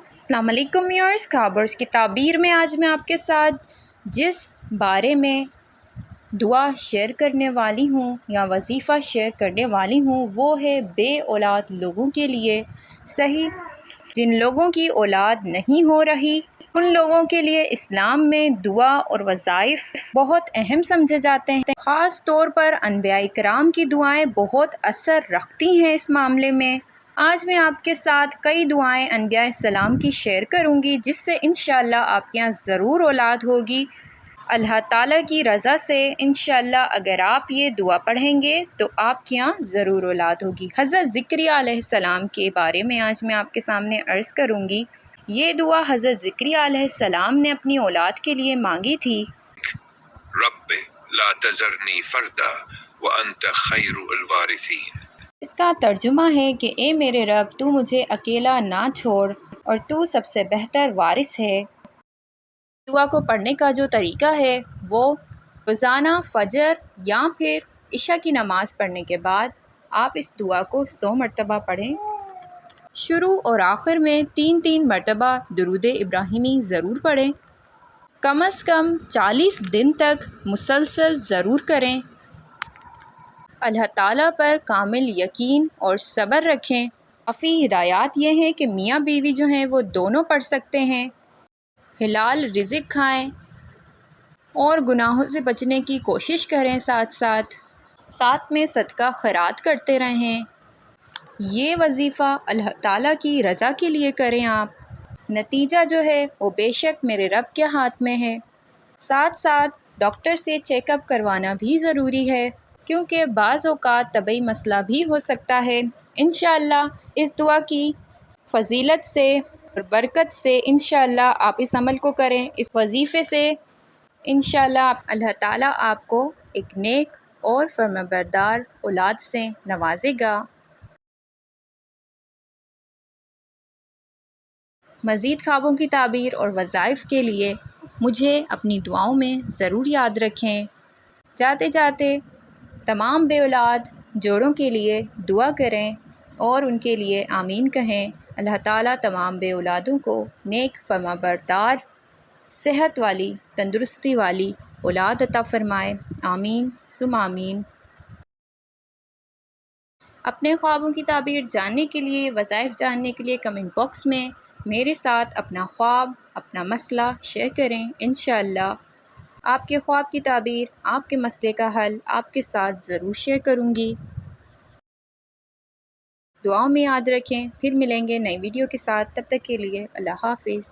السلام علیکم ویورز، خابرز کی تعبیر میں آج میں آپ کے ساتھ جس بارے میں دعا شیئر کرنے والی ہوں یا وظیفہ شیئر کرنے والی ہوں وہ ہے بے اولاد لوگوں کے لیے صحیح جن لوگوں کی اولاد نہیں ہو رہی ان لوگوں کے لیے اسلام میں دعا اور وظائف بہت اہم سمجھے جاتے ہیں۔ خاص طور پر انبیاء کرام کی دعائیں بہت اثر رکھتی ہیں اس معاملے میں۔ آج میں آپ کے ساتھ کئی دعائیں انبیاء السلام کی شیئر کروں گی جس سے انشاءاللہ آپ کے یہاں ضرور اولاد ہوگی اللہ تعالیٰ کی رضا سے۔ انشاءاللہ اگر آپ یہ دعا پڑھیں گے تو آپ کے یہاں ضرور اولاد ہوگی۔ حضرت زکریا علیہ السلام کے بارے میں آج میں آپ کے سامنے عرض کروں گی۔ یہ دعا حضرت زکریا علیہ السلام نے اپنی اولاد کے لیے مانگی تھی۔ رب لا تذرنی فردا وانت خیر الوارثین۔ اس کا ترجمہ ہے کہ اے میرے رب تو مجھے اکیلا نہ چھوڑ اور تو سب سے بہتر وارث ہے۔ دعا کو پڑھنے کا جو طریقہ ہے وہ روزانہ فجر یا پھر عشاء کی نماز پڑھنے کے بعد آپ اس دعا کو 100 مرتبہ پڑھیں۔ شروع اور آخر میں 3 مرتبہ درود ابراہیمی ضرور پڑھیں۔ کم از کم 40 دن تک مسلسل ضرور کریں۔ اللہ تعالیٰ پر کامل یقین اور صبر رکھیں۔ کافی ہدایات یہ ہیں کہ میاں بیوی جو ہیں وہ دونوں پڑھ سکتے ہیں۔ حلال رزق کھائیں اور گناہوں سے بچنے کی کوشش کریں، ساتھ میں صدقہ خیرات کرتے رہیں۔ یہ وظیفہ اللہ تعالیٰ کی رضا کے لیے کریں آپ۔ نتیجہ جو ہے وہ بے شک میرے رب کے ہاتھ میں ہے۔ ساتھ ڈاکٹر سے چیک اپ کروانا بھی ضروری ہے کیونکہ بعض اوقات طبی مسئلہ بھی ہو سکتا ہے۔ انشاءاللہ اس دعا کی فضیلت سے اور برکت سے انشاءاللہ آپ اس عمل کو کریں، اس وظیفے سے انشاءاللہ اللہ تعالیٰ آپ کو ایک نیک اور فرمانبردار اولاد سے نوازے گا۔ مزید خوابوں کی تعبیر اور وظائف کے لیے مجھے اپنی دعاؤں میں ضرور یاد رکھیں۔ جاتے تمام بے اولاد جوڑوں کے لیے دعا کریں اور ان کے لیے آمین کہیں۔ اللہ تعالیٰ تمام بے اولادوں کو نیک فرمانبردار صحت والی تندرستی والی اولاد عطا فرمائے، آمین ثم آمین۔ اپنے خوابوں کی تعبیر جاننے کے لیے، وظائف جاننے کے لیے کمنٹ باکس میں میرے ساتھ اپنا خواب، اپنا مسئلہ شیئر کریں۔ انشاءاللہ آپ کے خواب کی تعبیر، آپ کے مسئلے کا حل آپ کے ساتھ ضرور شیئر کروں گی۔ دعاؤں میں یاد رکھیں، پھر ملیں گے نئی ویڈیو کے ساتھ، تب تک کے لیے اللہ حافظ۔